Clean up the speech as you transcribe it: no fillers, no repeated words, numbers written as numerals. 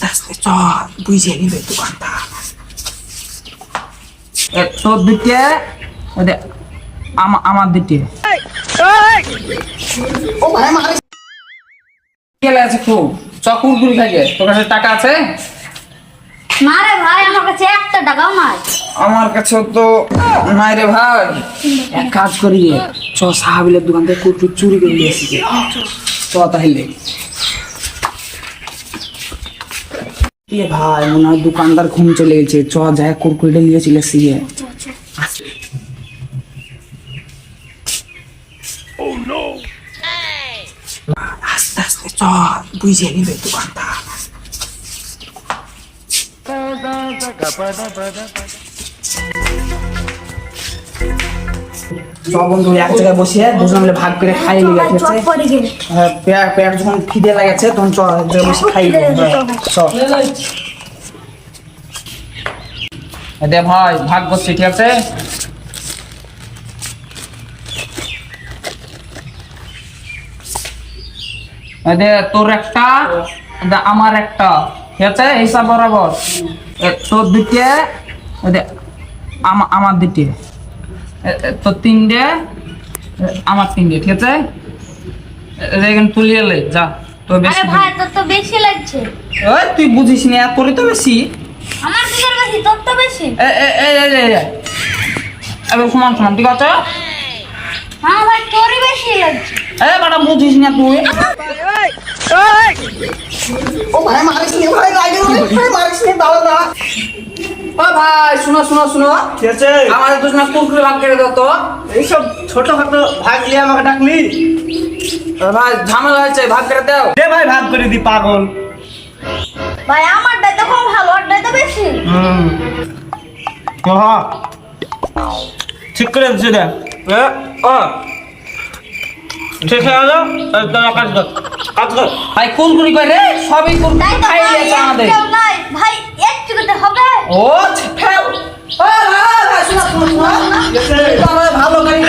আস্তে চ বুঝে নিবে দোকানটা। তোর দিকে আমার দিকে ও ভাই মারে গেলে আছে খুব চকুরগুলি থাকে। তোর কাছে টাকা আছে? না রে ভাই, আমার কাছে একটা টাকাও নাই। আমার কাছে তো নাই রে ভাই। এক কাজ করি রে, চ সাহাবিলের দোকান থেকে কুরকুর চুরি করে নিয়ে আসি রে। চ তাহলে। এ ভাই মনে হয় দোকানদার ঘুম চলে গেছে, চ যায় কুরকুরিটা নিয়ে চলে আসি রে। আস্তে আস্তে চ বুঝে নিবে দোকানটা। সব বন্ধু এক জায়গায় বসে দুজন মিলে ভাগ করে খাই লিগে ঠিক আছে। পড়ে গেলে হ্যাঁ, পেট যখন খিদে লাগেছে তখন চ এক জায়গায় বসে খাই চ। দে ভাই ভাগ করছি ঠিক আছে। দে তোর একটা আমার একটা ঠিক আছে, হিসাব বরাবর। তোর দিকে আমার দিকে, তোর তিনটে আমার তিনটে ঠিক আছে। এখানে তুলিয়ে লে যা। তো আরে বেশি ভাই, তোর তো বেশি লাগছে। ওই তুই বুঝিস না, তোরই তো বেশি। আমার দিকের বেশি, তোর তো বেশি। এবার সমান সমান ঠিক আছে। হ্যাঁ ভাই, তোরই বেশি লাগছে। বেটা বুঝিস না তুই। ও ভাই মারিস নি ভাই, লাগে ভাই মারিস নি, দাও না। ও ভাই শুনো শুনো শুনো, ঠিক আছে আমাদের দুজনে কুরকুরে ভাগ করে দাও তো। এইসব ছোটখাটো ভাগ নিয়ে আমাকে ডাকলি? ভাই ঝামেলা হয়েছে, ভাগ করে দাও। দে ভাই ভাগ করে দি পাগল। ভাই আমারটাই তো কম ভালো, ওরটাই তো বেশি। তো হ্যাঁ ঠিক করে দিচ্ছে দে। ঠিক হয়ে গেল, তোরা কাজ কর কাজ কর। ভাই কুরকুরি করে সবই কুরকুরি তাই তো খাই ভাই, দিয়েছে আমাদের। একটাও নাই। ভাই একটু করতে হবে। ও ফেল। ভাই শুনো শুনো শুনো, ঠিক আছে তো আমাদের ভালো গাড়ি